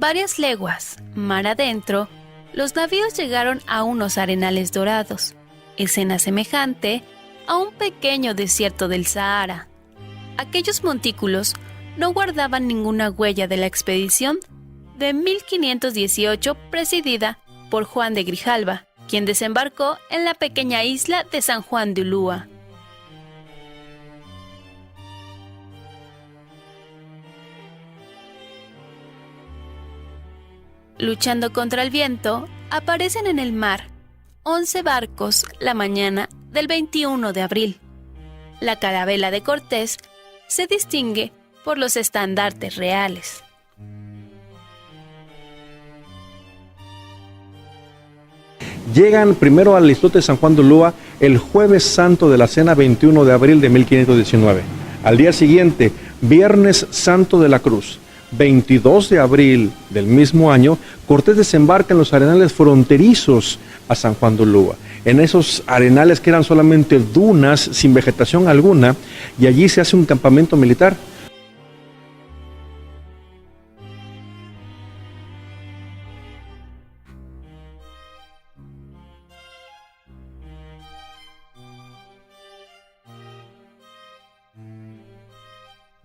Varias leguas, mar adentro, los navíos llegaron a unos arenales dorados, escena semejante a un pequeño desierto del Sahara. Aquellos montículos no guardaban ninguna huella de la expedición de 1518 presidida por Juan de Grijalva, quien desembarcó en la pequeña isla de San Juan de Ulúa. Luchando contra el viento, aparecen en el mar 11 barcos la mañana del 21 de abril. La carabela de Cortés se distingue por los estandartes reales. Llegan primero al islote de San Juan de Ulúa el jueves santo de la cena 21 de abril de 1519. Al día siguiente, viernes santo de la cruz, 22 de abril del mismo año, Cortés desembarca en los arenales fronterizos a San Juan de Ulúa. En esos arenales que eran solamente dunas sin vegetación alguna, y allí se hace un campamento militar.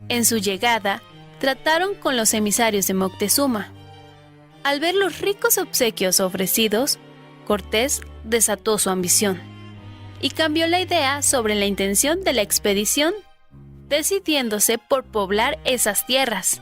En su llegada, trataron con los emisarios de Moctezuma. Al ver los ricos obsequios ofrecidos, Cortés desató su ambición y cambió la idea sobre la intención de la expedición, decidiéndose por poblar esas tierras.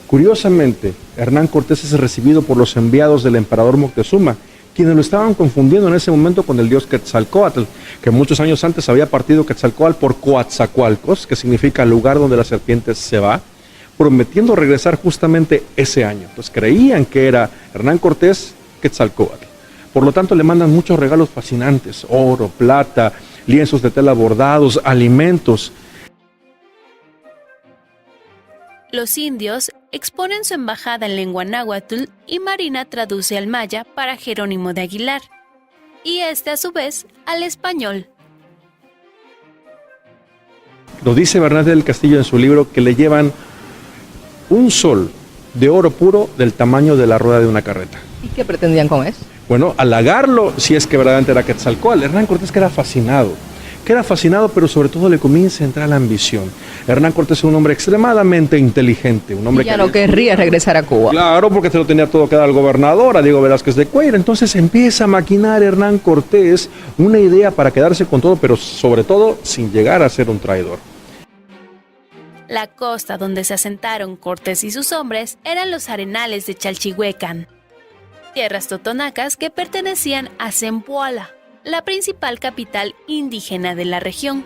Curiosamente, Hernán Cortés es recibido por los enviados del emperador Moctezuma, quienes lo estaban confundiendo en ese momento con el dios Quetzalcóatl, que muchos años antes había partido Quetzalcóatl por Coatzacoalcos, que significa lugar donde la serpiente se va, prometiendo regresar justamente ese año. Entonces creían que era Hernán Cortés Quetzalcóatl. Por lo tanto le mandan muchos regalos fascinantes: oro, plata, lienzos de tela bordados, alimentos. Los indios exponen su embajada en lengua náhuatl y Marina traduce al maya para Jerónimo de Aguilar, y este a su vez al español. Lo dice Bernat del Castillo en su libro, que le llevan un sol de oro puro del tamaño de la rueda de una carreta. ¿Y qué pretendían con eso? Bueno, halagarlo si es que verdaderamente era Quetzalcóatl. Hernán Cortés queda fascinado, pero sobre todo le comienza a entrar la ambición. Hernán Cortés es un hombre extremadamente inteligente, un hombre y ya no querría regresar a Cuba. Claro, porque se lo tenía todo que dar al gobernador, a Diego Velázquez de Cuellar. Entonces empieza a maquinar Hernán Cortés una idea para quedarse con todo, pero sobre todo sin llegar a ser un traidor. La costa donde se asentaron Cortés y sus hombres eran los arenales de Chalchihuecan, tierras totonacas que pertenecían a Zempoala, la principal capital indígena de la región.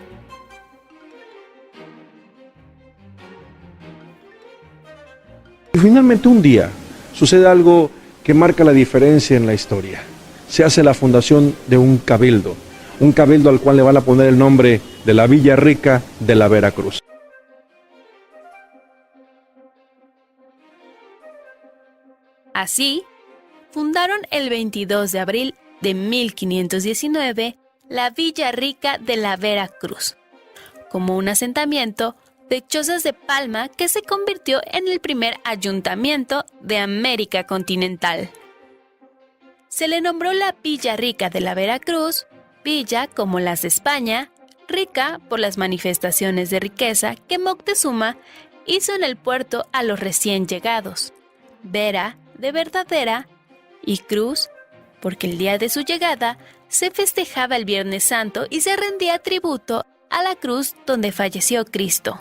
Y finalmente un día sucede algo que marca la diferencia en la historia. Se hace la fundación de un cabildo al cual le van a poner el nombre de la Villa Rica de la Veracruz. Así, fundaron el 22 de abril de 1519 la Villa Rica de la Veracruz, como un asentamiento de chozas de palma que se convirtió en el primer ayuntamiento de América continental. Se le nombró la Villa Rica de la Veracruz, villa como las de España, rica por las manifestaciones de riqueza que Moctezuma hizo en el puerto a los recién llegados, vera de verdadera y cruz, porque el día de su llegada se festejaba el Viernes Santo y se rendía tributo a la cruz donde falleció Cristo.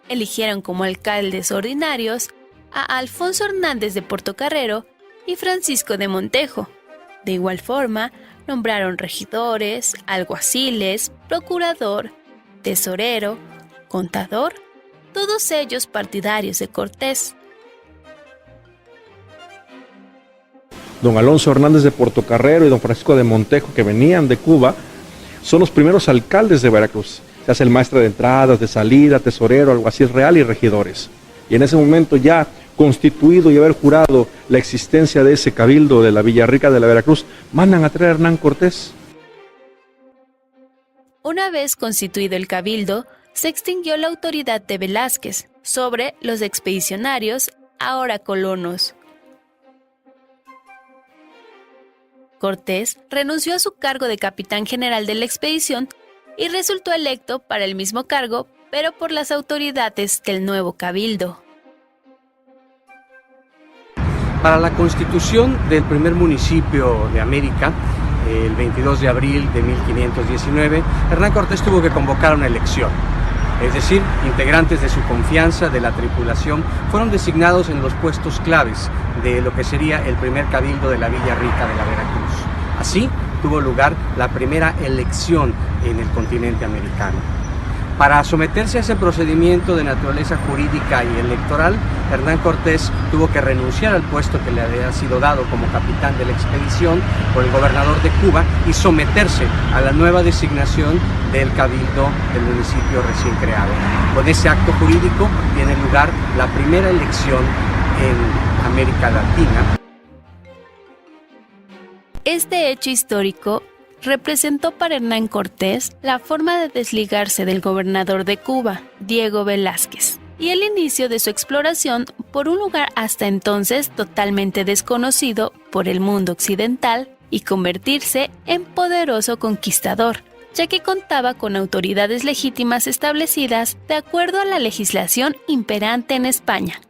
Eligieron como alcaldes ordinarios a Alfonso Hernández de Portocarrero y Francisco de Montejo. De igual forma, nombraron regidores, alguaciles, procurador, tesorero, contador, todos ellos partidarios de Cortés. Don Alonso Hernández de Portocarrero y don Francisco de Montejo, que venían de Cuba, son los primeros alcaldes de Veracruz. Se hace el maestre de entradas, de salida, tesorero, alguacil real y regidores. Y en ese momento ya constituido y haber jurado la existencia de ese cabildo de la Villarrica de la Veracruz, mandan a traer a Hernán Cortés. Una vez constituido el cabildo, se extinguió la autoridad de Velázquez sobre los expedicionarios, ahora colonos. Cortés renunció a su cargo de capitán general de la expedición y resultó electo para el mismo cargo, pero por las autoridades del nuevo cabildo. Para la constitución del primer municipio de América, el 22 de abril de 1519, Hernán Cortés tuvo que convocar una elección. Es decir, integrantes de su confianza, de la tripulación, fueron designados en los puestos claves de lo que sería el primer cabildo de la Villarrica de la Veracruz. Así tuvo lugar la primera elección en el continente americano. Para someterse a ese procedimiento de naturaleza jurídica y electoral, Hernán Cortés tuvo que renunciar al puesto que le había sido dado como capitán de la expedición por el gobernador de Cuba y someterse a la nueva designación del cabildo del municipio recién creado. Con ese acto jurídico tiene lugar la primera elección en América Latina. Este hecho histórico representó para Hernán Cortés la forma de desligarse del gobernador de Cuba, Diego Velázquez, y el inicio de su exploración por un lugar hasta entonces totalmente desconocido por el mundo occidental y convertirse en poderoso conquistador, ya que contaba con autoridades legítimas establecidas de acuerdo a la legislación imperante en España.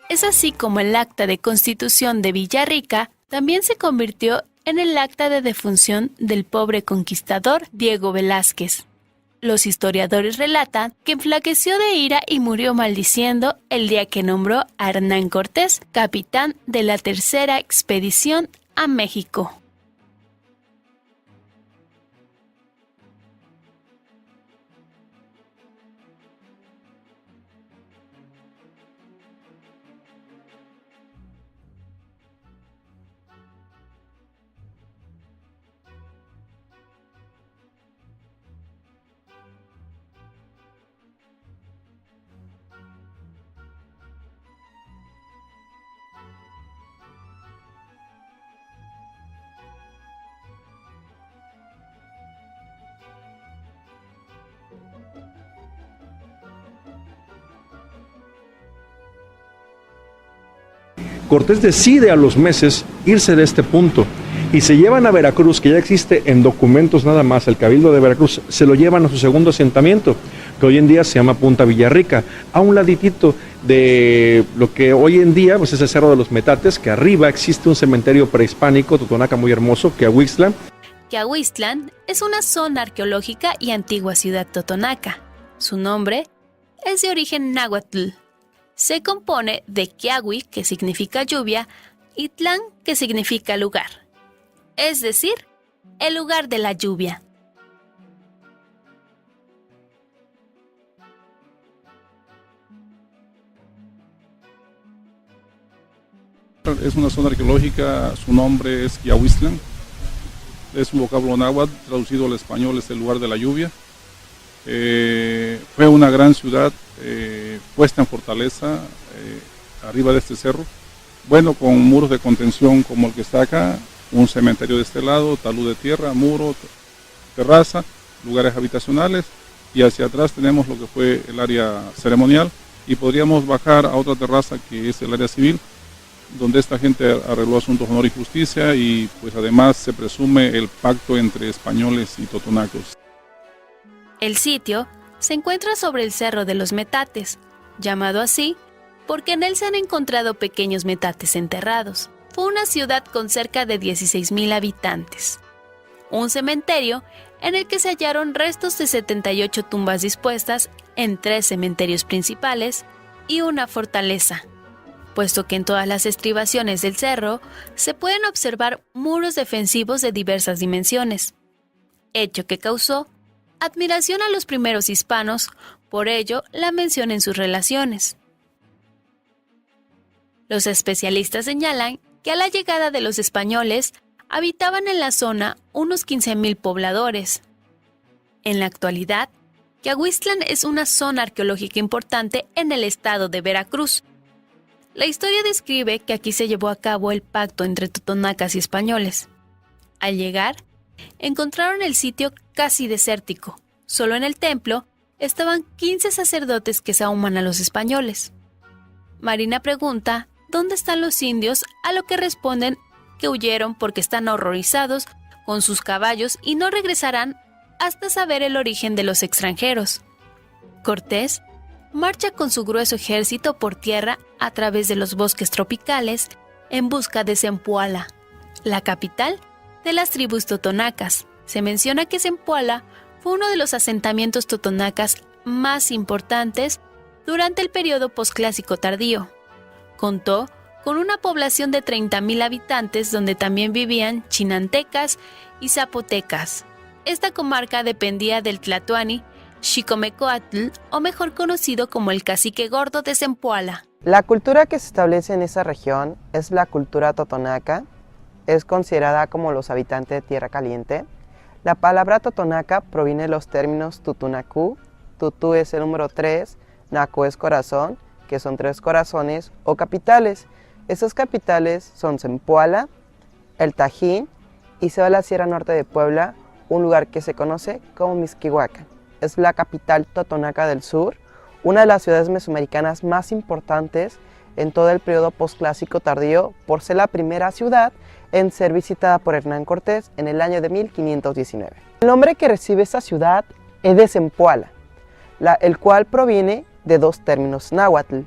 Es así como el acta de constitución de Villarrica también se convirtió en el acta de defunción del pobre conquistador Diego Velázquez. Los historiadores relatan que enflaqueció de ira y murió maldiciendo el día que nombró a Hernán Cortés capitán de la tercera expedición a México. Cortés decide a los meses irse de este punto y se llevan a Veracruz, que ya existe en documentos nada más, el Cabildo de Veracruz, se lo llevan a su segundo asentamiento, que hoy en día se llama Punta Villarrica, a un laditito de lo que hoy en día pues, es el Cerro de los Metates, que arriba existe un cementerio prehispánico, Totonaca muy hermoso, Quiahuistla. Quiahuistlan es una zona arqueológica y antigua ciudad totonaca. Su nombre es de origen náhuatl. Se compone de Quiahui, que significa lluvia, y Tlán, que significa lugar. Es decir, el lugar de la lluvia. Es una zona arqueológica, su nombre es Quiahuistlan. Es un vocablo náhuatl, traducido al español es el lugar de la lluvia. Fue una gran ciudad puesta en fortaleza arriba de este cerro, bueno, con muros de contención como el que está acá, un cementerio de este lado, talud de tierra, muro, terraza, lugares habitacionales, y hacia atrás tenemos lo que fue el área ceremonial, y podríamos bajar a otra terraza que es el área civil, donde esta gente arregló asuntos de honor y justicia, y pues además se presume el pacto entre españoles y totonacos. El sitio se encuentra sobre el Cerro de los Metates, llamado así porque en él se han encontrado pequeños metates enterrados. Fue una ciudad con cerca de 16,000 habitantes. Un cementerio en el que se hallaron restos de 78 tumbas dispuestas en 3 cementerios principales y una fortaleza, puesto que en todas las estribaciones del cerro se pueden observar muros defensivos de diversas dimensiones, hecho que causó admiración a los primeros hispanos, por ello la mención en sus relaciones. Los especialistas señalan que a la llegada de los españoles habitaban en la zona unos 15,000 pobladores. En la actualidad, que Aguistlan es una zona arqueológica importante en el estado de Veracruz. La historia describe que aquí se llevó a cabo el pacto entre totonacas y españoles. Al llegar, encontraron el sitio casi desértico. Solo en el templo estaban 15 sacerdotes que sahuman a los españoles. Marina pregunta dónde están los indios, a lo que responden que huyeron porque están horrorizados con sus caballos y no regresarán hasta saber el origen de los extranjeros. Cortés marcha con su grueso ejército por tierra a través de los bosques tropicales en busca de Zempoala, la capital de las tribus totonacas. Se menciona que Zempoala fue uno de los asentamientos totonacas más importantes durante el periodo posclásico tardío. Contó con una población de 30,000 habitantes donde también vivían chinantecas y zapotecas. Esta comarca dependía del tlatoani Xicomecoatl, o mejor conocido como el Cacique Gordo de Zempoala. La cultura que se establece en esa región es la cultura totonaca. Es considerada como los habitantes de Tierra Caliente. La palabra totonaca proviene de los términos tutunacú. Tutú es el número 3, nacu es corazón, que son 3 corazones o capitales. Esas capitales son Zempoala, El Tajín y se va a la Sierra Norte de Puebla, un lugar que se conoce como Mixquihuacan. Es la capital totonaca del sur, una de las ciudades mesoamericanas más importantes en todo el periodo posclásico tardío por ser la primera ciudad en ser visitada por Hernán Cortés en el año de 1519. El nombre que recibe esta ciudad es de Zempoala, el cual proviene de 2 términos náhuatl,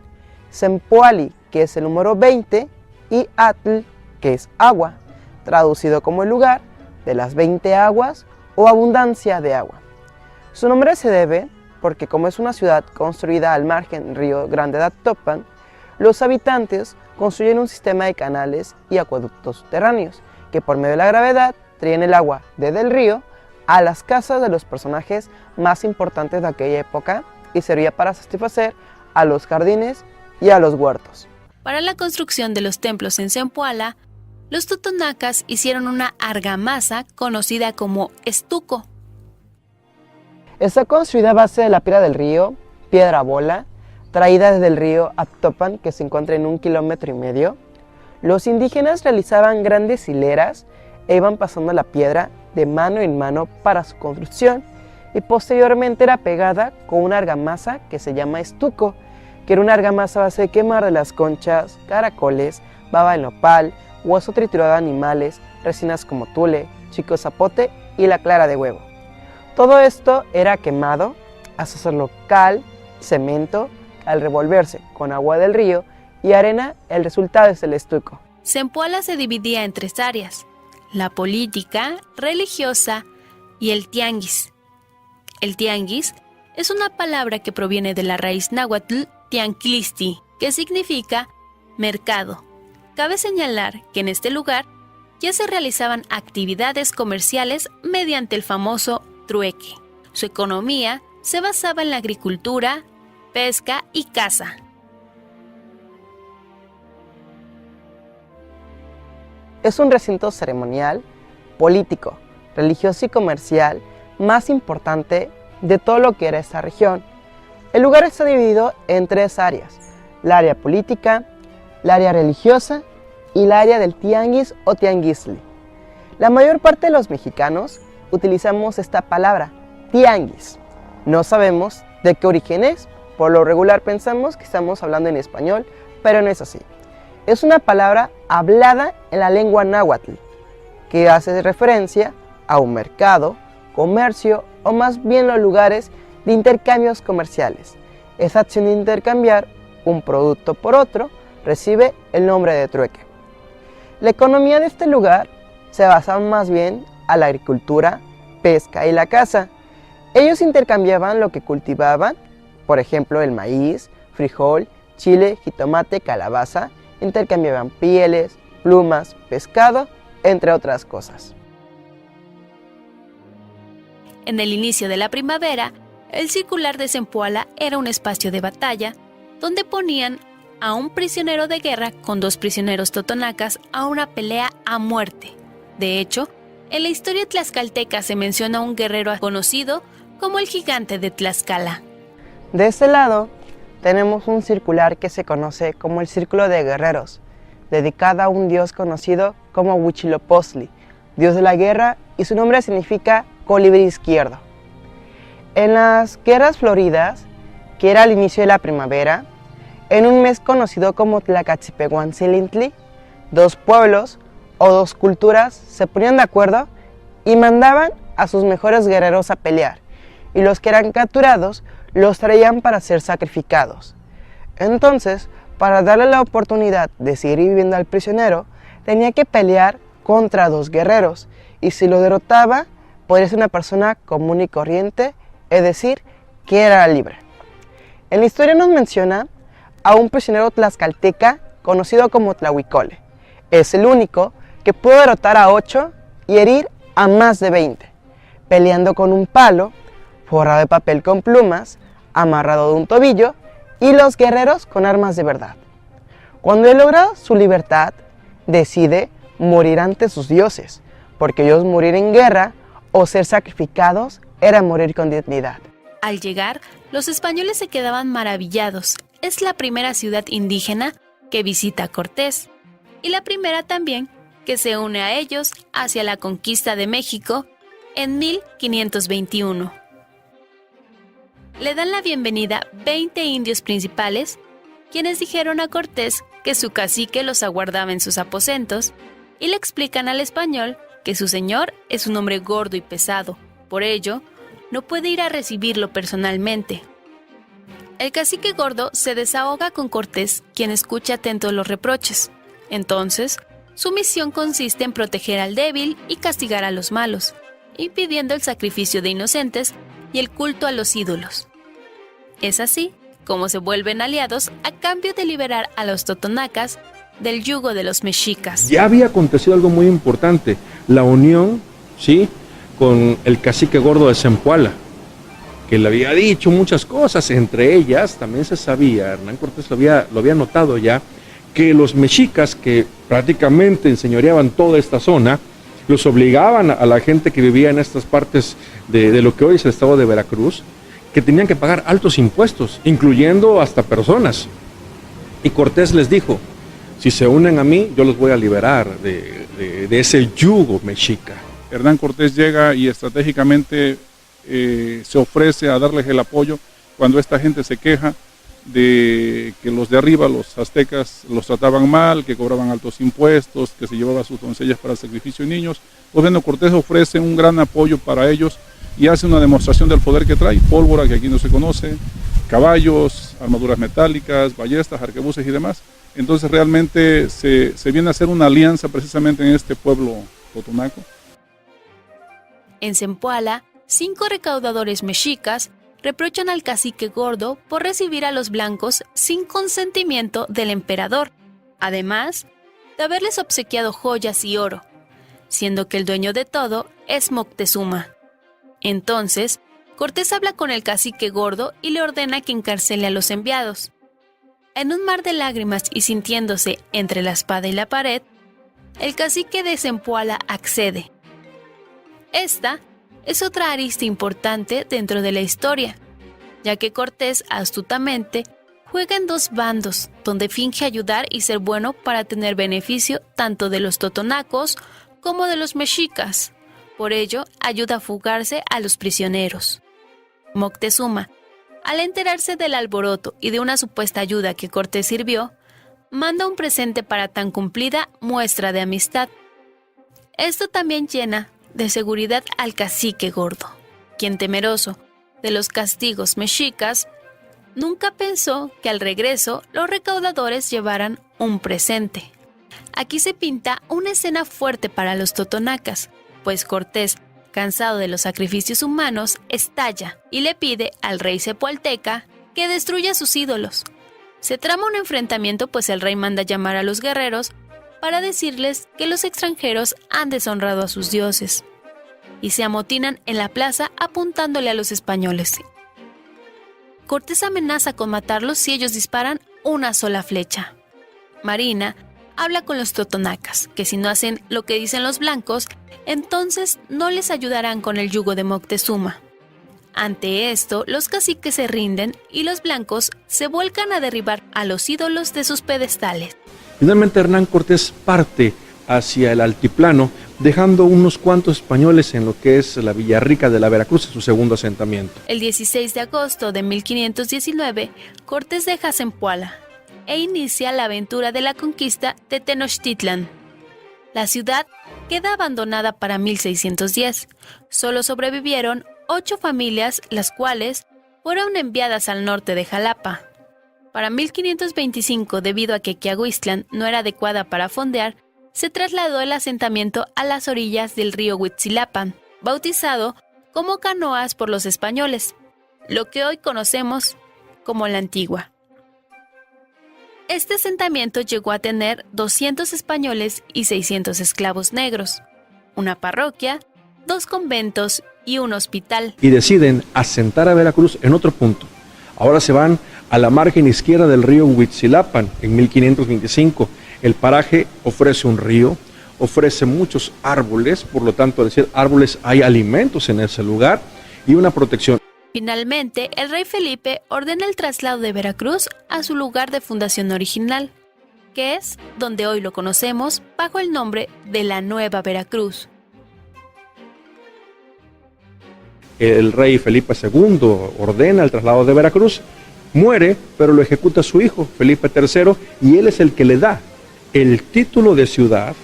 Zempoali, que es el número 20, y atl, que es agua, traducido como el lugar de las 20 aguas o abundancia de agua. Su nombre se debe porque como es una ciudad construida al margen del río Grande de Actopan, los habitantes construyen un sistema de canales y acueductos subterráneos que por medio de la gravedad traen el agua desde el río a las casas de los personajes más importantes de aquella época y servía para satisfacer a los jardines y a los huertos. Para la construcción de los templos en Zempoala, los totonacas hicieron una argamasa conocida como estuco. Está construida a base de la piedra del río, piedra bola, traída desde el río Actopan, que se encuentra en 1,5 kilómetros. Los indígenas realizaban grandes hileras e iban pasando la piedra de mano en mano para su construcción y posteriormente era pegada con una argamasa que se llama estuco, que era una argamasa a base de quemar de las conchas, caracoles, baba de nopal, hueso triturado de animales, resinas como tule, chico zapote y la clara de huevo. Todo esto era quemado hasta hacerlo cal, cemento. Al revolverse con agua del río y arena, el resultado es el estuco. Zempoala se dividía en 3 áreas: la política, religiosa y el tianguis. El tianguis es una palabra que proviene de la raíz náhuatl tianquilisti, que significa mercado. Cabe señalar que en este lugar ya se realizaban actividades comerciales mediante el famoso trueque. Su economía se basaba en la agricultura, pesca y caza. Es un recinto ceremonial, político, religioso y comercial más importante de todo lo que era esta región. El lugar está dividido en 3 áreas: la área política, la área religiosa y la área del tianguis o tianguisli. La mayor parte de los mexicanos utilizamos esta palabra, tianguis. No sabemos de qué origen es. Por lo regular pensamos que estamos hablando en español, pero no es así. Es una palabra hablada en la lengua náhuatl, que hace referencia a un mercado, comercio o más bien los lugares de intercambios comerciales. Esa acción de intercambiar un producto por otro recibe el nombre de trueque. La economía de este lugar se basaba más bien a la agricultura, pesca y la caza. Ellos intercambiaban lo que cultivaban, por ejemplo el maíz, frijol, chile, jitomate, calabaza, intercambiaban pieles, plumas, pescado, entre otras cosas. En el inicio de la primavera, el circular de Zempoala era un espacio de batalla donde ponían a un prisionero de guerra con 2 prisioneros totonacas a una pelea a muerte. De hecho, en la historia tlaxcalteca se menciona a un guerrero conocido como el gigante de Tlaxcala. De este lado tenemos un circular que se conoce como el Círculo de Guerreros, dedicado a un dios conocido como Huitzilopochtli, dios de la guerra, y su nombre significa colibrí izquierdo. En las guerras floridas, que era el inicio de la primavera, en un mes conocido como Tlacachipehuantzilintli, dos pueblos o dos culturas se ponían de acuerdo y mandaban a sus mejores guerreros a pelear, y los que eran capturados los traían para ser sacrificados. Entonces, para darle la oportunidad de seguir viviendo al prisionero, tenía que pelear contra dos guerreros, y si lo derrotaba, podría ser una persona común y corriente, es decir, que era libre. En la historia nos menciona a un prisionero tlaxcalteca conocido como Tlahuicole. Es el único que pudo derrotar a 8 y herir a más de 20, peleando con un palo, forrado de papel con plumas, amarrado de un tobillo, y los guerreros con armas de verdad. Cuando él logra su libertad, decide morir ante sus dioses, porque ellos morir en guerra o ser sacrificados era morir con dignidad. Al llegar, los españoles se quedaban maravillados. Es la primera ciudad indígena que visita Cortés y la primera también que se une a ellos hacia la conquista de México en 1521. Le dan la bienvenida 20 indios principales, quienes dijeron a Cortés que su cacique los aguardaba en sus aposentos y le explican al español que su señor es un hombre gordo y pesado, por ello no puede ir a recibirlo personalmente. El cacique gordo se desahoga con Cortés, quien escucha atento los reproches. Entonces, su misión consiste en proteger al débil y castigar a los malos, impidiendo el sacrificio de inocentes y el culto a los ídolos. Es así como se vuelven aliados a cambio de liberar a los totonacas del yugo de los mexicas. Ya había acontecido algo muy importante, la unión, ¿sí?, con el cacique gordo de Zempoala, que le había dicho muchas cosas, entre ellas también se sabía, Hernán Cortés lo había notado ya, que los mexicas que prácticamente enseñoreaban toda esta zona, los obligaban a la gente que vivía en estas partes de lo que hoy es el estado de Veracruz, que tenían que pagar altos impuestos, incluyendo hasta personas. Y Cortés les dijo, si se unen a mí, yo los voy a liberar de ese yugo mexica. Hernán Cortés llega y estratégicamente se ofrece a darles el apoyo cuando esta gente se queja de que los de arriba, los aztecas, los trataban mal, que cobraban altos impuestos, que se llevaban sus doncellas para sacrificio de niños. Pues bueno, Cortés ofrece un gran apoyo para ellos y hace una demostración del poder que trae, pólvora que aquí no se conoce, caballos, armaduras metálicas, ballestas, arquebuses y demás. Entonces realmente se viene a hacer una alianza precisamente en este pueblo totonaco. En Zempoala, 5 recaudadores mexicas reprochan al cacique gordo por recibir a los blancos sin consentimiento del emperador, además de haberles obsequiado joyas y oro, siendo que el dueño de todo es Moctezuma. Entonces, Cortés habla con el cacique gordo y le ordena que encarcele a los enviados. En un mar de lágrimas y sintiéndose entre la espada y la pared, el cacique de Zempoala accede. Esta es otra arista importante dentro de la historia, ya que Cortés astutamente juega en 2 bandos, donde finge ayudar y ser bueno para tener beneficio tanto de los totonacos como de los mexicas. Por ello, ayuda a fugarse a los prisioneros. Moctezuma, al enterarse del alboroto y de una supuesta ayuda que Cortés sirvió, manda un presente para tan cumplida muestra de amistad. Esto también llena de seguridad al cacique gordo, quien, temeroso de los castigos mexicas, nunca pensó que al regreso los recaudadores llevaran un presente. Aquí se pinta una escena fuerte para los totonacas, pues Cortés, cansado de los sacrificios humanos, estalla y le pide al rey zepoalteca que destruya sus ídolos. Se trama un enfrentamiento, pues el rey manda llamar a los guerreros para decirles que los extranjeros han deshonrado a sus dioses, y se amotinan en la plaza apuntándole a los españoles. Cortés amenaza con matarlos si ellos disparan una sola flecha. Marina habla con los totonacas, que si no hacen lo que dicen los blancos, entonces no les ayudarán con el yugo de Moctezuma. Ante esto, los caciques se rinden y los blancos se vuelcan a derribar a los ídolos de sus pedestales. Finalmente Hernán Cortés parte hacia el altiplano, dejando unos cuantos españoles en lo que es la Villarrica de la Veracruz, su segundo asentamiento. El 16 de agosto de 1519, Cortés deja Zempoala e inicia la aventura de la conquista de Tenochtitlan. La ciudad queda abandonada para 1610. Solo sobrevivieron 8 familias, las cuales fueron enviadas al norte de Jalapa. Para 1525, debido a que Quiahuistlan no era adecuada para fondear, se trasladó el asentamiento a las orillas del río Huitzilapan, bautizado como Canoas por los españoles, lo que hoy conocemos como la Antigua. Este asentamiento llegó a tener 200 españoles y 600 esclavos negros, una parroquia, 2 conventos y un hospital. Y deciden asentar a Veracruz en otro punto. Ahora se van a la margen izquierda del río Huitzilapan en 1525. El paraje ofrece un río, ofrece muchos árboles, por lo tanto, al decir árboles, hay alimentos en ese lugar y una protección. Finalmente, el rey Felipe ordena el traslado de Veracruz a su lugar de fundación original, que es donde hoy lo conocemos bajo el nombre de la Nueva Veracruz. El rey Felipe II ordena el traslado de Veracruz, muere, pero lo ejecuta su hijo, Felipe III, y él es el que le da el título de ciudad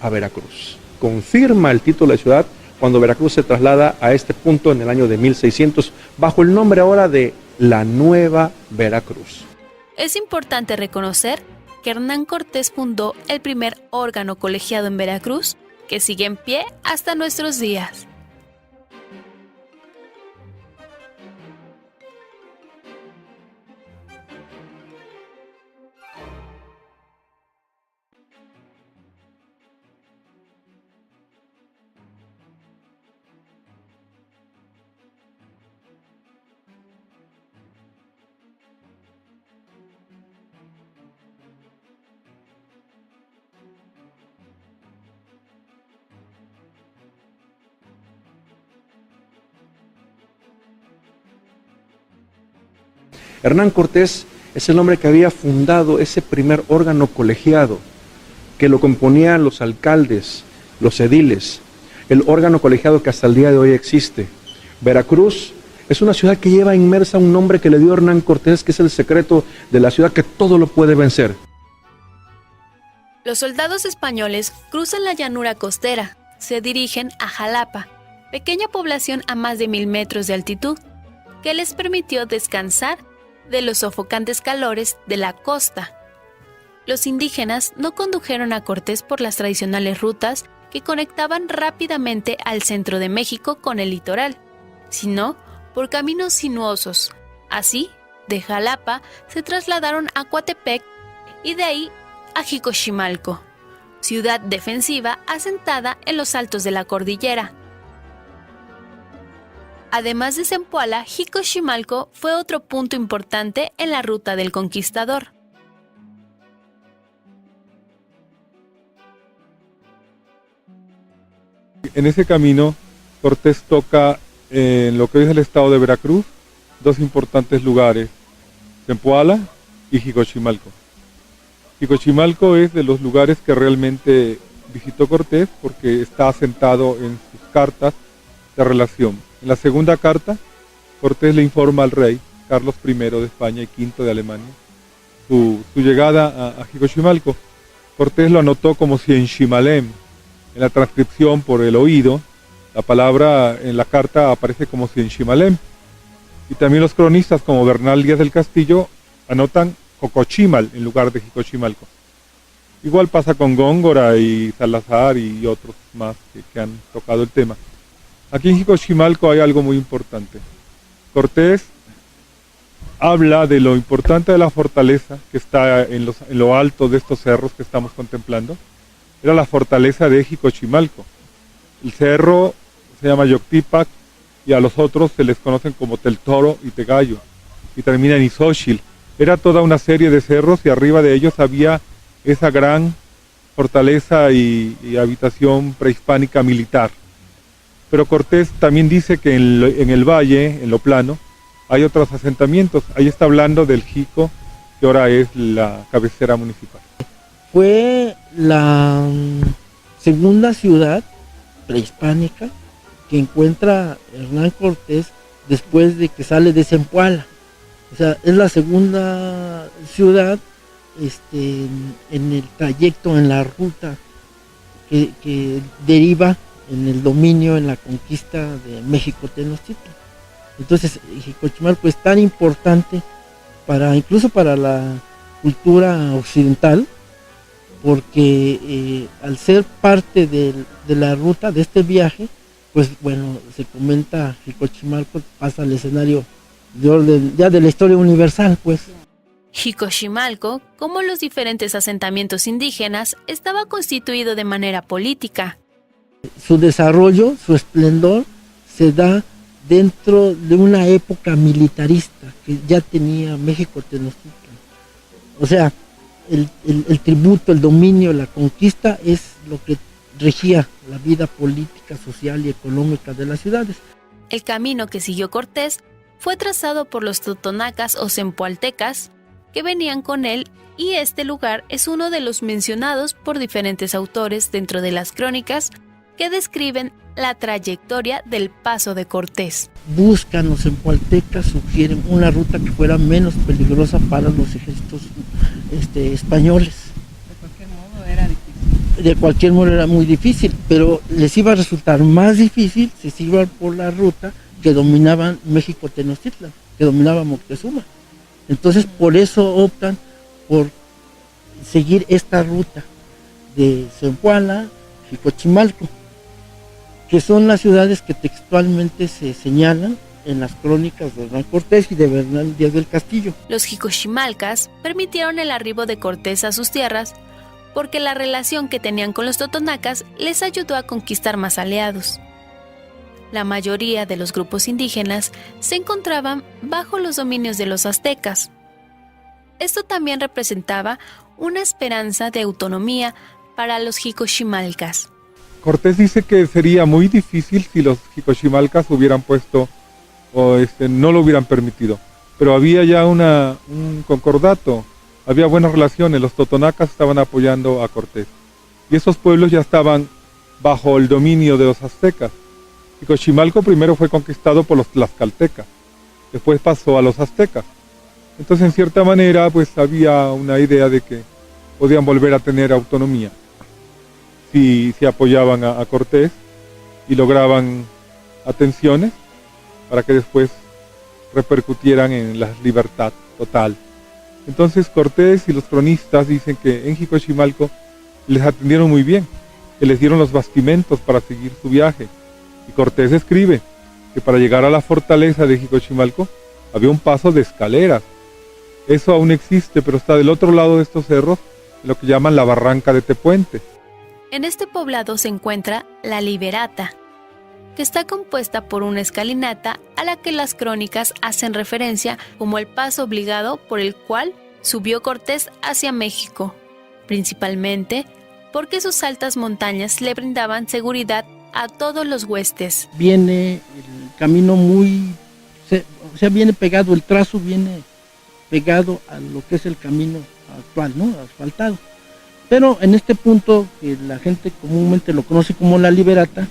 a Veracruz. Confirma el título de ciudad cuando Veracruz se traslada a este punto en el año de 1600, bajo el nombre ahora de la Nueva Veracruz. Es importante reconocer que Hernán Cortés fundó el primer órgano colegiado en Veracruz, que sigue en pie hasta nuestros días. Hernán Cortés es el hombre que había fundado ese primer órgano colegiado, que lo componían los alcaldes, los ediles, el órgano colegiado que hasta el día de hoy existe. Veracruz es una ciudad que lleva inmersa un nombre que le dio Hernán Cortés, que es el secreto de la ciudad que todo lo puede vencer. Los soldados españoles cruzan la llanura costera, se dirigen a Jalapa, pequeña población a más de 1000 metros de altitud, que les permitió descansar de los sofocantes calores de la costa. Los indígenas no condujeron a Cortés por las tradicionales rutas que conectaban rápidamente al centro de México con el litoral, sino por caminos sinuosos. Así, de Jalapa se trasladaron a Coatepec y de ahí a Jicoximalco, ciudad defensiva asentada en los altos de la cordillera. Además de Zempoala, Jicoximalco fue otro punto importante en la ruta del conquistador. En ese camino, Cortés toca en lo que es el estado de Veracruz, 2 importantes lugares, Zempoala y Jicoximalco. Jicoximalco es de los lugares que realmente visitó Cortés porque está asentado en sus cartas de relación. En la segunda carta, Cortés le informa al rey, Carlos I de España y V de Alemania, su llegada a Jicoximalco. Cortés lo anotó como Cienximalem. En la transcripción por el oído, la palabra en la carta aparece como Cienximalem. Y también los cronistas como Bernal Díaz del Castillo anotan Jocochimal en lugar de Jicoximalco. Igual pasa con Góngora y Salazar y otros más que han tocado el tema. Aquí en Jicoximalco hay algo muy importante. Cortés habla de lo importante de la fortaleza que está en lo alto de estos cerros que estamos contemplando. Era la fortaleza de Jicoximalco. El cerro se llama Yoctipac y a los otros se les conocen como Teltoro y Tegallo y termina en Ixochil. Era toda una serie de cerros y arriba de ellos había esa gran fortaleza y habitación prehispánica militar. pero Cortés también dice que en el valle, en lo plano, hay otros asentamientos. Ahí está hablando del Jico, que ahora es la cabecera municipal. Fue la segunda ciudad prehispánica que encuentra Hernán Cortés después de que sale de Zempoala. O sea, es la segunda ciudad en el trayecto, en la ruta que deriva en el dominio, en la conquista de México Tenochtitlan. Entonces, Jicochimalco es tan importante incluso para la cultura occidental, porque al ser parte de la ruta de este viaje, pues bueno, se comenta Jicochimalco pasa al escenario de orden ya de la historia universal, pues. Jicochimalco, como los diferentes asentamientos indígenas, estaba constituido de manera política. Su desarrollo, su esplendor, se da dentro de una época militarista que ya tenía México Tenochtitlan. O sea, el tributo, el dominio, la conquista es lo que regía la vida política, social y económica de las ciudades. El camino que siguió Cortés fue trazado por los totonacas o zempoaltecas que venían con él, y este lugar es uno de los mencionados por diferentes autores dentro de las crónicas que describen la trayectoria del paso de Cortés. Buscan los zempoaltecas, sugieren una ruta que fuera menos peligrosa para los ejércitos españoles. De cualquier modo era difícil. De cualquier modo era muy difícil, pero les iba a resultar más difícil si se iban por la ruta que dominaban México Tenochtitlan, que dominaba Moctezuma. Entonces por eso optan por seguir esta ruta de Zempoala, Jicochimalco, que son las ciudades que textualmente se señalan en las crónicas de Hernán Cortés y de Bernal Díaz del Castillo. Los jicochimalcas permitieron el arribo de Cortés a sus tierras porque la relación que tenían con los totonacas les ayudó a conquistar más aliados. La mayoría de los grupos indígenas se encontraban bajo los dominios de los aztecas. Esto también representaba una esperanza de autonomía para los jicochimalcas. Cortés dice que sería muy difícil si los jicochimalcas hubieran puesto no lo hubieran permitido, pero había ya un concordato, había buenas relaciones, los totonacas estaban apoyando a Cortés y esos pueblos ya estaban bajo el dominio de los aztecas. Jicochimalco primero fue conquistado por los tlaxcaltecas, después pasó a los aztecas. Entonces, en cierta manera, pues había una idea de que podían volver a tener autonomía si apoyaban a Cortés y lograban atenciones para que después repercutieran en la libertad total. Entonces, Cortés y los cronistas dicen que en Jicochimalco les atendieron muy bien, que les dieron los bastimentos para seguir su viaje. Y Cortés escribe que para llegar a la fortaleza de Jicochimalco había un paso de escaleras. Eso aún existe, pero está del otro lado de estos cerros, en lo que llaman la barranca de Tepuente. En este poblado se encuentra la Liberata, que está compuesta por una escalinata a la que las crónicas hacen referencia como el paso obligado por el cual subió Cortés hacia México, principalmente porque sus altas montañas le brindaban seguridad a todos los huestes. Viene el camino viene pegado, el trazo viene pegado a lo que es el camino actual, ¿no? Asfaltado. Pero en este punto, que la gente comúnmente lo conoce como la Liberata,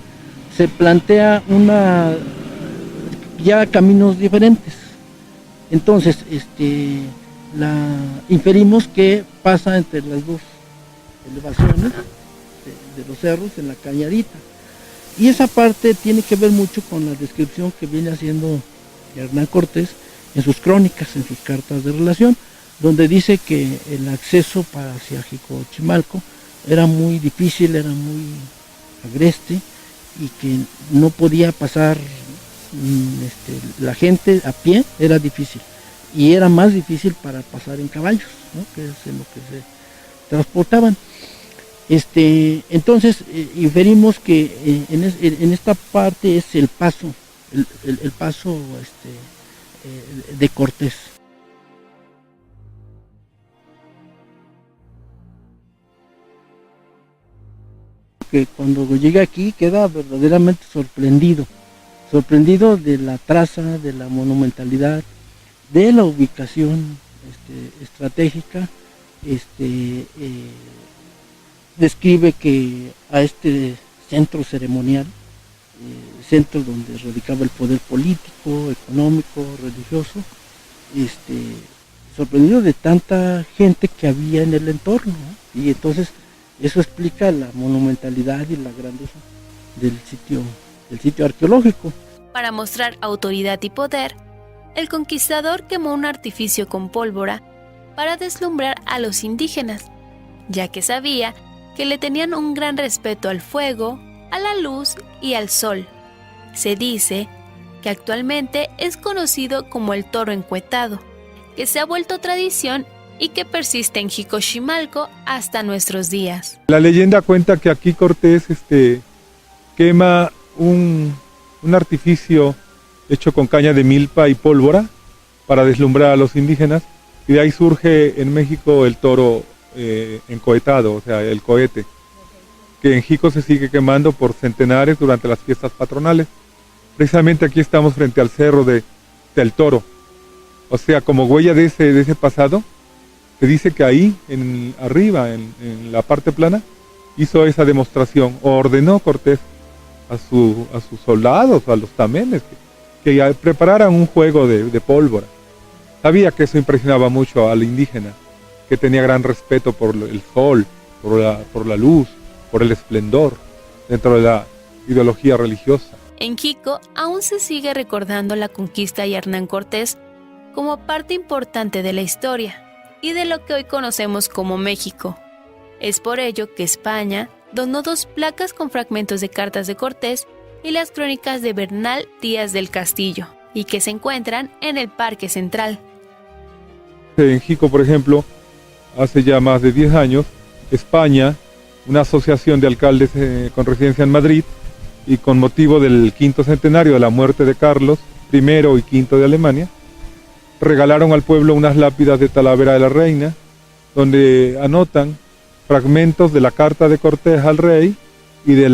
se plantea ya caminos diferentes. Entonces, inferimos que pasa entre las dos elevaciones de los cerros en la cañadita. Y esa parte tiene que ver mucho con la descripción que viene haciendo Hernán Cortés en sus crónicas, en sus cartas de relación, donde dice que el acceso hacia Jicochimalco era muy difícil, era muy agreste y que no podía pasar la gente a pie, era difícil. Y era más difícil para pasar en caballos, ¿no? Que es en lo que se transportaban. Entonces inferimos que en esta parte es el paso, el paso de Cortés. que cuando llega aquí queda verdaderamente sorprendido de la traza, de la monumentalidad, de la ubicación estratégica. Describe que a este centro ceremonial, centro donde radicaba el poder político, económico, religioso, sorprendido de tanta gente que había en el entorno, ¿no? Y entonces eso explica la monumentalidad y la grandeza del sitio arqueológico. Para mostrar autoridad y poder, el conquistador quemó un artificio con pólvora para deslumbrar a los indígenas, ya que sabía que le tenían un gran respeto al fuego, a la luz y al sol. Se dice que actualmente es conocido como el toro encuetado, que se ha vuelto tradición y que persiste en Jicoximalco hasta nuestros días. La leyenda cuenta que aquí Cortés quema un artificio hecho con caña de milpa y pólvora para deslumbrar a los indígenas, y de ahí surge en México el toro encohetado, o sea, el cohete, que en Jico se sigue quemando por centenares durante las fiestas patronales. Precisamente aquí estamos frente al cerro del Toro, o sea, como huella de ese pasado. Se dice que ahí, arriba, en la parte plana, hizo esa demostración, o ordenó Cortés a sus soldados, a los tamenes, que prepararan un juego de pólvora. Sabía que eso impresionaba mucho al indígena, que tenía gran respeto por el sol, por la luz, por el esplendor, dentro de la ideología religiosa. En Jico aún se sigue recordando la conquista y Hernán Cortés como parte importante de la historia y de lo que hoy conocemos como México. Es por ello que España donó 2 placas con fragmentos de cartas de Cortés y las crónicas de Bernal Díaz del Castillo, y que se encuentran en el Parque Central. En Jico, por ejemplo, hace ya más de 10 años, España, una asociación de alcaldes con residencia en Madrid, y con motivo del 5º centenario de la muerte de Carlos I y V de Alemania, regalaron al pueblo unas lápidas de Talavera de la Reina, donde anotan fragmentos de la carta de Cortés al rey y de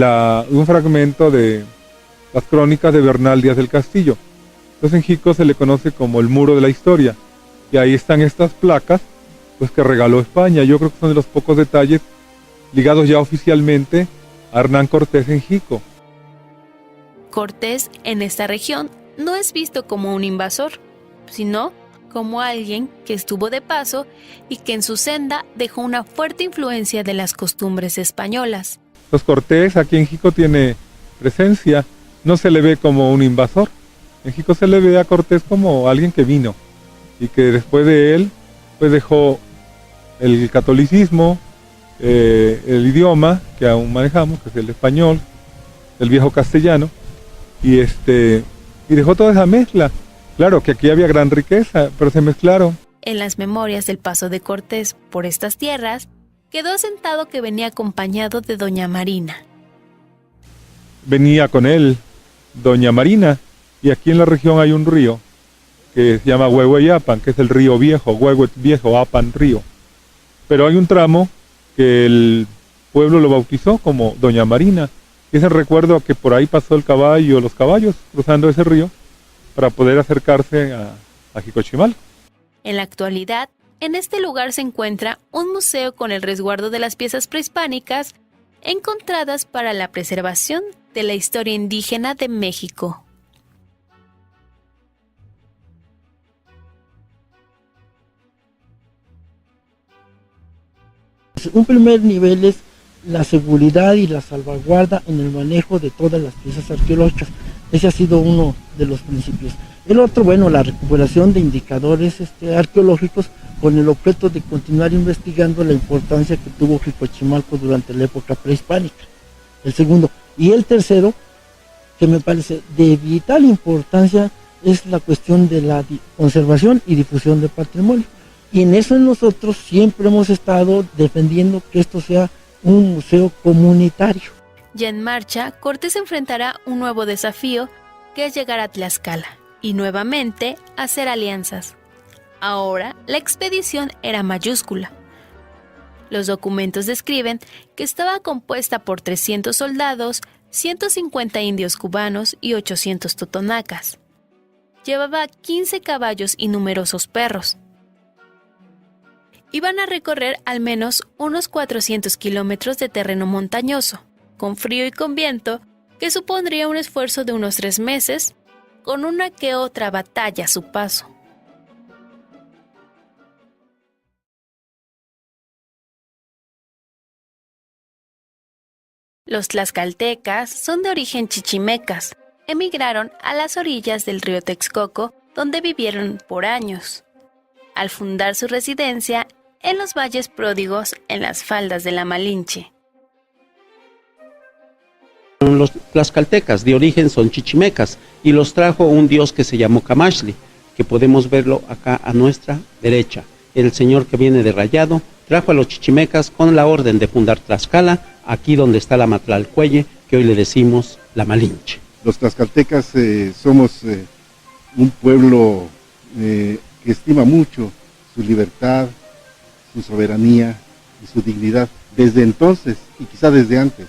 un fragmento de las crónicas de Bernal Díaz del Castillo. Entonces en Jico se le conoce como el Muro de la Historia, y ahí están estas placas pues que regaló España. Yo creo que son de los pocos detalles ligados ya oficialmente a Hernán Cortés en Jico. Cortés en esta región no es visto como un invasor, sino como alguien que estuvo de paso y que en su senda dejó una fuerte influencia de las costumbres españolas. Pues Cortés aquí en Jico tiene presencia, no se le ve como un invasor. En Jico se le ve a Cortés como alguien que vino y que después de él pues dejó el catolicismo, el idioma que aún manejamos, que es el español, el viejo castellano, y dejó toda esa mezcla. Claro que aquí había gran riqueza, pero se mezclaron. En las memorias del paso de Cortés por estas tierras, quedó asentado que venía acompañado de doña Marina. Venía con él doña Marina, y aquí en la región hay un río que se llama Huehueyapan, que es el río viejo, Huehuet viejo, Apan río. Pero hay un tramo que el pueblo lo bautizó como Doña Marina, y es el recuerdo a que por ahí pasó los caballos cruzando ese río para poder acercarse a Jicochimalco. En la actualidad, en este lugar se encuentra un museo con el resguardo de las piezas prehispánicas encontradas para la preservación de la historia indígena de México. Un primer nivel es la seguridad y la salvaguarda en el manejo de todas las piezas arqueológicas. Ese ha sido uno de los principios. El otro, bueno, la recuperación de indicadores arqueológicos con el objeto de continuar investigando la importancia que tuvo Jicochimalco durante la época prehispánica. El segundo. Y el tercero, que me parece de vital importancia, es la cuestión de la conservación y difusión del patrimonio. Y en eso nosotros siempre hemos estado defendiendo que esto sea un museo comunitario. Ya en marcha, Cortés enfrentará un nuevo desafío, que es llegar a Tlaxcala y nuevamente hacer alianzas. Ahora la expedición era mayúscula. Los documentos describen que estaba compuesta por 300 soldados, 150 indios cubanos y 800 totonacas. Llevaba 15 caballos y numerosos perros. Iban a recorrer al menos unos 400 kilómetros de terreno montañoso, con frío y con viento, que supondría un esfuerzo de unos 3 meses, con una que otra batalla a su paso. Los tlaxcaltecas son de origen chichimecas. Emigraron a las orillas del río Texcoco, donde vivieron por años, al fundar su residencia en los valles pródigos en las faldas de la Malinche. Los tlaxcaltecas de origen son chichimecas y los trajo un dios que se llamó Camaxtli, que podemos verlo acá a nuestra derecha. El señor que viene de Rayado trajo a los chichimecas con la orden de fundar Tlaxcala, aquí donde está la Matlalcueye, que hoy le decimos la Malinche. Los tlaxcaltecas somos un pueblo que estima mucho su libertad, su soberanía y su dignidad desde entonces y quizá desde antes.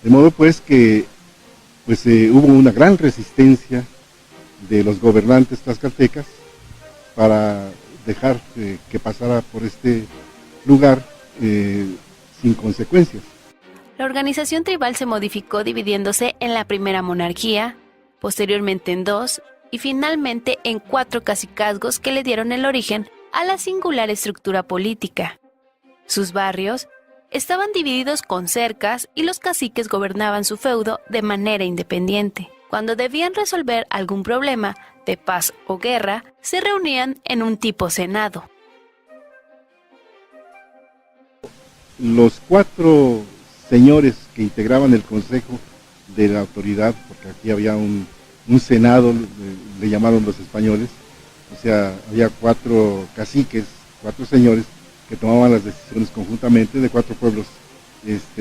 De modo pues que hubo una gran resistencia de los gobernantes tlaxcaltecas para dejar que pasara por este lugar sin consecuencias. La organización tribal se modificó dividiéndose en la primera monarquía, posteriormente en 2 y finalmente en 4 cacicazgos que le dieron el origen a la singular estructura política. Sus barrios estaban divididos con cercas y los caciques gobernaban su feudo de manera independiente. Cuando debían resolver algún problema de paz o guerra, se reunían en un tipo senado. Los 4 señores que integraban el Consejo de la Autoridad, porque aquí había un senado, le llamaron los españoles, o sea, había 4 caciques, 4 señores que tomaban las decisiones conjuntamente de 4 pueblos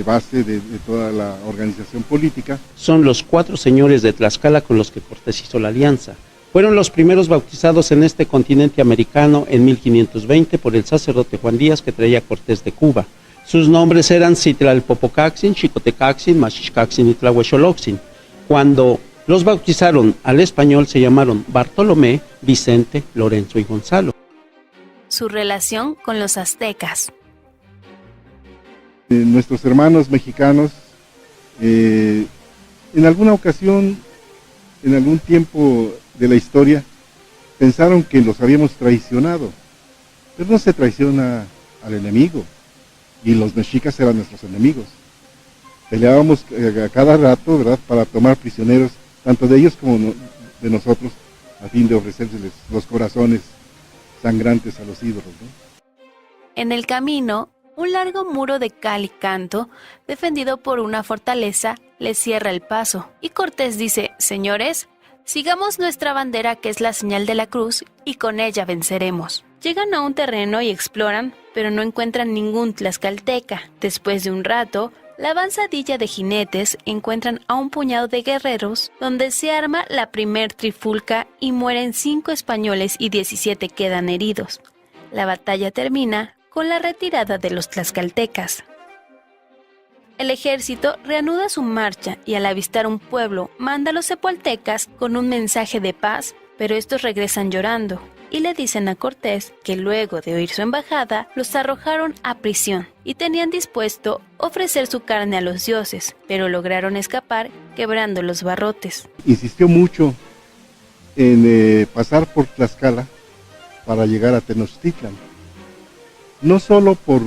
base de toda la organización política. Son los 4 señores de Tlaxcala con los que Cortés hizo la alianza. Fueron los primeros bautizados en este continente americano en 1520 por el sacerdote Juan Díaz que traía Cortés de Cuba. Sus nombres eran Citlalpopocaxin, Xicotecaxin, Maxicaxin y Tlahuexoloxin. Cuando los bautizaron al español se llamaron Bartolomé, Vicente, Lorenzo y Gonzalo. Su relación con los aztecas. Nuestros hermanos mexicanos, en alguna ocasión, en algún tiempo de la historia, pensaron que los habíamos traicionado, pero no se traiciona al enemigo. Y los mexicas eran nuestros enemigos. Peleábamos a cada rato, ¿verdad?, para tomar prisioneros, tanto de ellos como de nosotros, a fin de ofrecerles los corazones sangrantes a los ídolos, ¿no? En el camino, un largo muro de cal y canto, defendido por una fortaleza, les cierra el paso. Y Cortés dice: señores, sigamos nuestra bandera, que es la señal de la cruz, y con ella venceremos. Llegan a un terreno y exploran, pero no encuentran ningún tlaxcalteca. Después de un rato, la avanzadilla de jinetes encuentran a un puñado de guerreros, donde se arma la primer trifulca y mueren 5 españoles y 17 quedan heridos. La batalla termina con la retirada de los tlaxcaltecas. El ejército reanuda su marcha y al avistar un pueblo manda a los zapotecas con un mensaje de paz, pero estos regresan llorando y le dicen a Cortés que luego de oír su embajada los arrojaron a prisión y tenían dispuesto ofrecer su carne a los dioses, pero lograron escapar quebrando los barrotes. Insistió mucho en pasar por Tlaxcala para llegar a Tenochtitlan, no solo por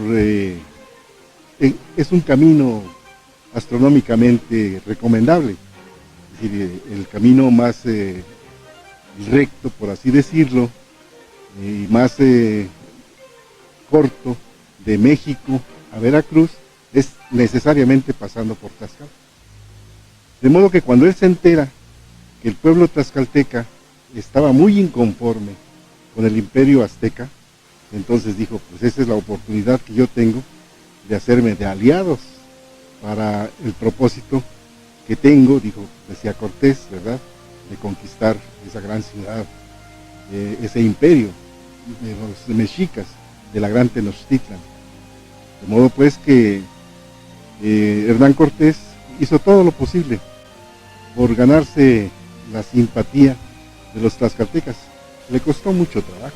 es un camino astronómicamente recomendable, es decir, el camino más recto, por así decirlo, y más corto de México a Veracruz es necesariamente pasando por Tlaxcala. De modo que cuando él se entera que el pueblo tlaxcalteca estaba muy inconforme con el imperio azteca, entonces dijo: pues esa es la oportunidad que yo tengo de hacerme de aliados para el propósito que tengo, decía Cortés, ¿verdad?, de conquistar esa gran ciudad, ese imperio de los mexicas, de la gran Tenochtitlan. De modo pues que Hernán Cortés hizo todo lo posible por ganarse la simpatía de los tlaxcaltecas. Le costó mucho trabajo.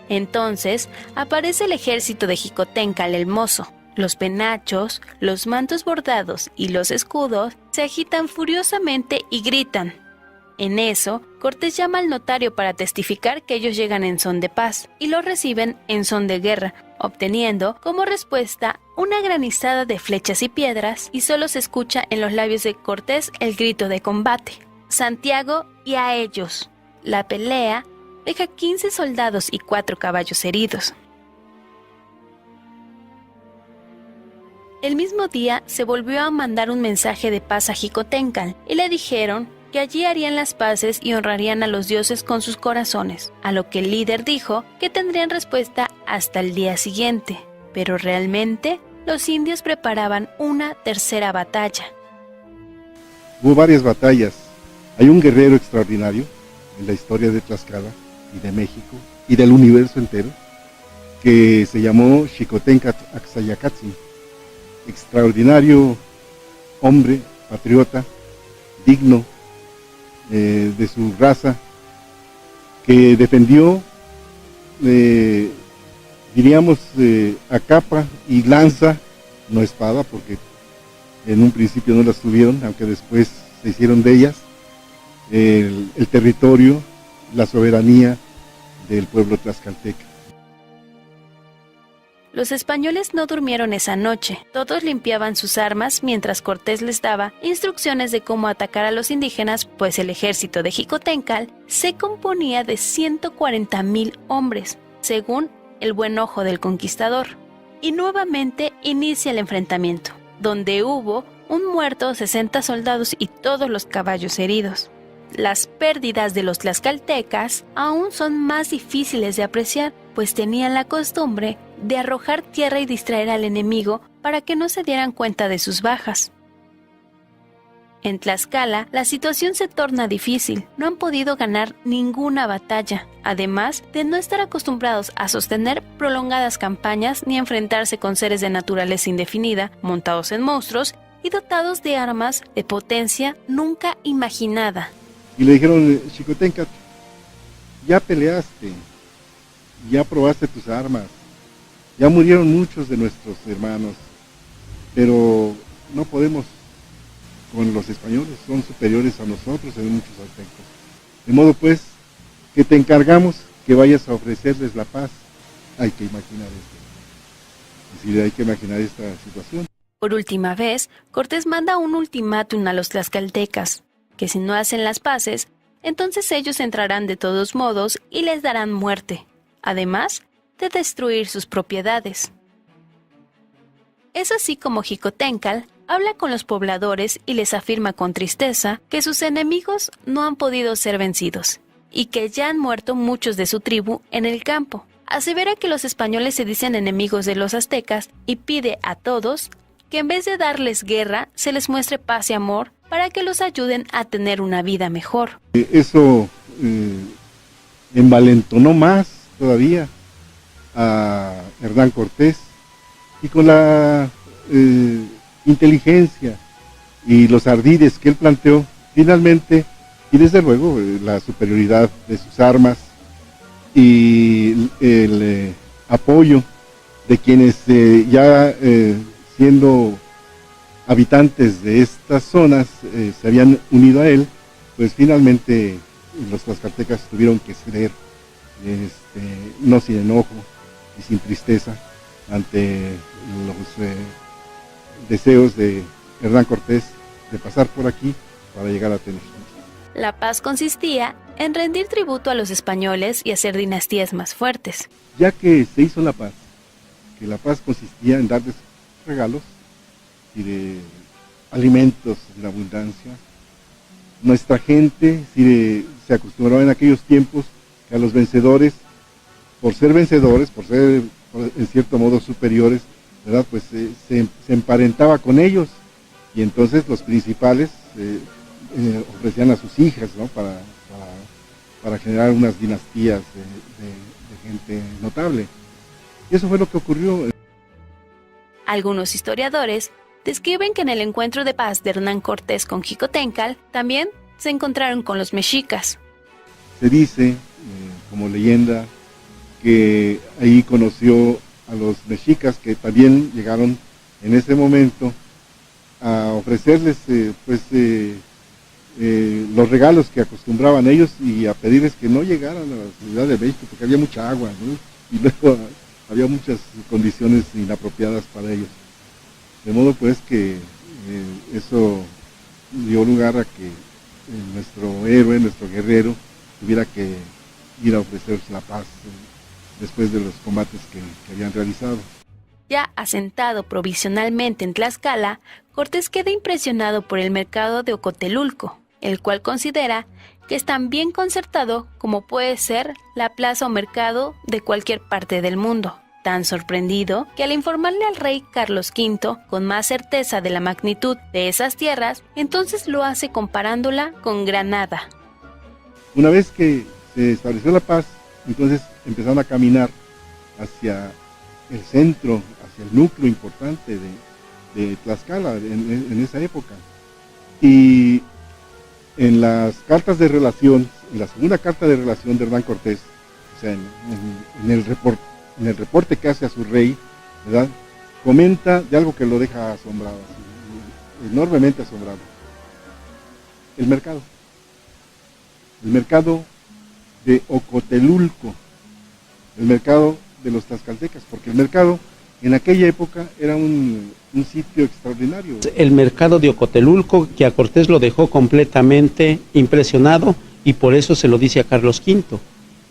Entonces aparece el ejército de Xicoténcal el Mozo. Los penachos, los mantos bordados y los escudos se agitan furiosamente y gritan. En eso, Cortés llama al notario para testificar que ellos llegan en son de paz y lo reciben en son de guerra, obteniendo como respuesta una granizada de flechas y piedras, y solo se escucha en los labios de Cortés el grito de combate: Santiago y a ellos. La pelea deja 15 soldados y 4 caballos heridos. El mismo día se volvió a mandar un mensaje de paz a Xicoténcal y le dijeron que allí harían las paces y honrarían a los dioses con sus corazones, a lo que el líder dijo que tendrían respuesta hasta el día siguiente, pero realmente los indios preparaban una tercera batalla. Hubo varias batallas. Hay un guerrero extraordinario en la historia de Tlaxcala y de México y del universo entero, que se llamó Xicoténcatl Axayacatzin. Extraordinario hombre, patriota, digno de su raza, que defendió, diríamos, a capa y lanza, no espada, porque en un principio no las tuvieron, aunque después se hicieron de ellas, el territorio, la soberanía del pueblo tlaxcalteca. Los españoles no durmieron esa noche. Todos limpiaban sus armas mientras Cortés les daba instrucciones de cómo atacar a los indígenas, pues el ejército de Xicoténcal se componía de 140,000 hombres, según el buen ojo del conquistador. Y nuevamente inicia el enfrentamiento, donde hubo un muerto, 60 soldados y todos los caballos heridos. Las pérdidas de los tlaxcaltecas aún son más difíciles de apreciar, pues tenían la costumbre de arrojar tierra y distraer al enemigo para que no se dieran cuenta de sus bajas. En Tlaxcala, la situación se torna difícil. No han podido ganar ninguna batalla, además de no estar acostumbrados a sostener prolongadas campañas ni enfrentarse con seres de naturaleza indefinida, montados en monstruos y dotados de armas de potencia nunca imaginada. Y le dijeron: Xicoténcatl, ya peleaste, ya probaste tus armas, ya murieron muchos de nuestros hermanos, pero no podemos con los españoles, son superiores a nosotros en muchos aspectos. De modo pues que te encargamos que vayas a ofrecerles la paz. Hay que imaginar esto. Es decir, hay que imaginar esta situación. Por última vez, Cortés manda un ultimátum a los tlaxcaltecas, que si no hacen las paces, entonces ellos entrarán de todos modos y les darán muerte, además de destruir sus propiedades. Es así como Xicoténcal habla con los pobladores y les afirma con tristeza que sus enemigos no han podido ser vencidos y que ya han muerto muchos de su tribu en el campo. Asevera que los españoles se dicen enemigos de los aztecas y pide a todos que en vez de darles guerra, se les muestre paz y amor para que los ayuden a tener una vida mejor. Eso envalentonó más todavía a Hernán Cortés, y con la inteligencia y los ardides que él planteó, finalmente, y desde luego la superioridad de sus armas y el apoyo de quienes ya siendo habitantes de estas zonas se habían unido a él, pues finalmente los tlaxcaltecas tuvieron que ceder, no sin enojo y sin tristeza, ante los deseos de Hernán Cortés de pasar por aquí para llegar a Tenochtitlan. La paz consistía en rendir tributo a los españoles y hacer dinastías más fuertes. Ya que se hizo la paz, que la paz consistía en darles regalos y de alimentos en abundancia, nuestra gente se acostumbraba en aquellos tiempos que a los vencedores, por ser en cierto modo superiores, ¿verdad? Pues se emparentaba con ellos, y entonces los principales ofrecían a sus hijas, ¿no? para generar unas dinastías de gente notable. Y eso fue lo que ocurrió. Algunos historiadores describen que en el encuentro de paz de Hernán Cortés con Xicoténcatl también se encontraron con los mexicas. Se dice, como leyenda, que ahí conoció a los mexicas que también llegaron en ese momento a ofrecerles los regalos que acostumbraban ellos y a pedirles que no llegaran a la Ciudad de México porque había mucha agua, ¿no? Y luego había muchas condiciones inapropiadas para ellos. De modo pues que eso dio lugar a que nuestro héroe, nuestro guerrero, tuviera que ir a ofrecerse la paz después de los combates que habían realizado. Ya asentado provisionalmente en Tlaxcala, Cortés queda impresionado por el mercado de Ocotelulco, el cual considera que es tan bien concertado como puede ser la plaza o mercado de cualquier parte del mundo. Tan sorprendido que al informarle al rey Carlos V con más certeza de la magnitud de esas tierras, entonces lo hace comparándola con Granada. Una vez que se estableció la paz, entonces empezaron a caminar hacia el centro, hacia el núcleo importante de Tlaxcala en esa época. Y en las cartas de relación, en la segunda carta de relación de Hernán Cortés, o sea, en el reporte que hace a su rey, ¿verdad?, comenta de algo que lo deja asombrado, enormemente asombrado. El mercado de Ocotelulco, el mercado de los tlaxcaltecas, porque el mercado en aquella época era un sitio extraordinario. El mercado de Ocotelulco, que a Cortés lo dejó completamente impresionado, y por eso se lo dice a Carlos V,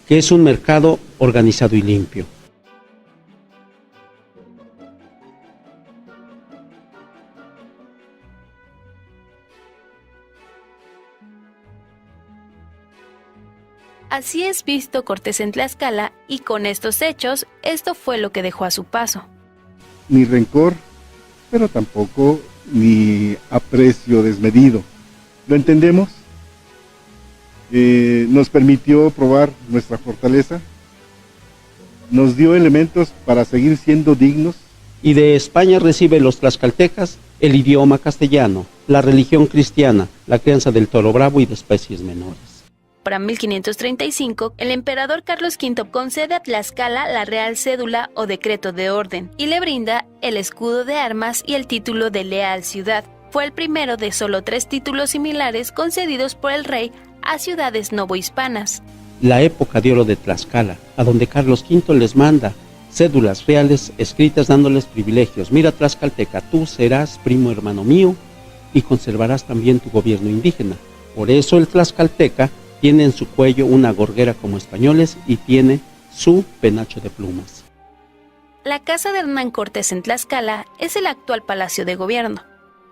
que es un mercado organizado y limpio. Así es visto Cortés en Tlaxcala, y con estos hechos, esto fue lo que dejó a su paso. Ni rencor, pero tampoco ni aprecio desmedido. ¿Lo entendemos? Nos permitió probar nuestra fortaleza, nos dio elementos para seguir siendo dignos. Y de España recibe los tlaxcaltecas el idioma castellano, la religión cristiana, la crianza del toro bravo y de especies menores. Para 1535, el emperador Carlos V concede a Tlaxcala la Real Cédula o Decreto de Orden y le brinda el escudo de armas y el título de Leal Ciudad. Fue el primero de solo 3 títulos similares concedidos por el rey a ciudades novohispanas. La época de oro de Tlaxcala, a donde Carlos V les manda cédulas reales escritas dándoles privilegios. Mira, tlaxcalteca, tú serás primo hermano mío y conservarás también tu gobierno indígena. Por eso el tlaxcalteca tiene en su cuello una gorguera como españoles y tiene su penacho de plumas. La casa de Hernán Cortés en Tlaxcala es el actual Palacio de Gobierno.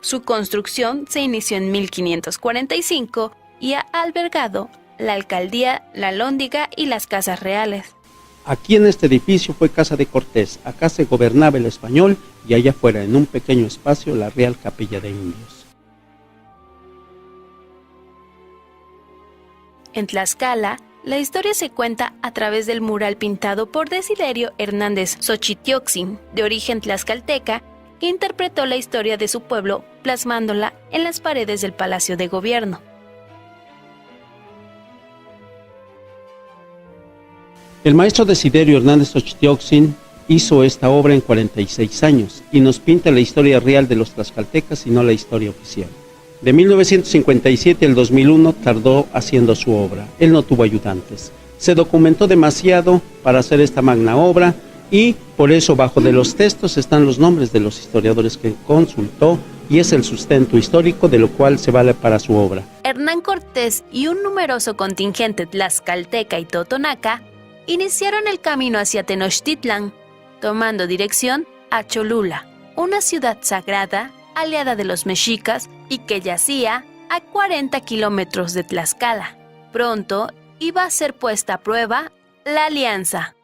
Su construcción se inició en 1545 y ha albergado la alcaldía, la Alhóndiga y las casas reales. Aquí en este edificio fue casa de Cortés, acá se gobernaba el español y allá afuera en un pequeño espacio la Real Capilla de Indios. En Tlaxcala, la historia se cuenta a través del mural pintado por Desiderio Hernández Xochitioxin, de origen tlaxcalteca, que interpretó la historia de su pueblo plasmándola en las paredes del Palacio de Gobierno. El maestro Desiderio Hernández Xochitioxin hizo esta obra en 46 años y nos pinta la historia real de los tlaxcaltecas y no la historia oficial. De 1957 al 2001 tardó haciendo su obra. Él no tuvo ayudantes. Se documentó demasiado para hacer esta magna obra y por eso bajo de los textos están los nombres de los historiadores que consultó y es el sustento histórico de lo cual se vale para su obra. Hernán Cortés y un numeroso contingente tlaxcalteca y totonaca iniciaron el camino hacia Tenochtitlan, tomando dirección a Cholula, una ciudad sagrada aliada de los mexicas y que yacía a 40 kilómetros de Tlaxcala. Pronto iba a ser puesta a prueba la alianza.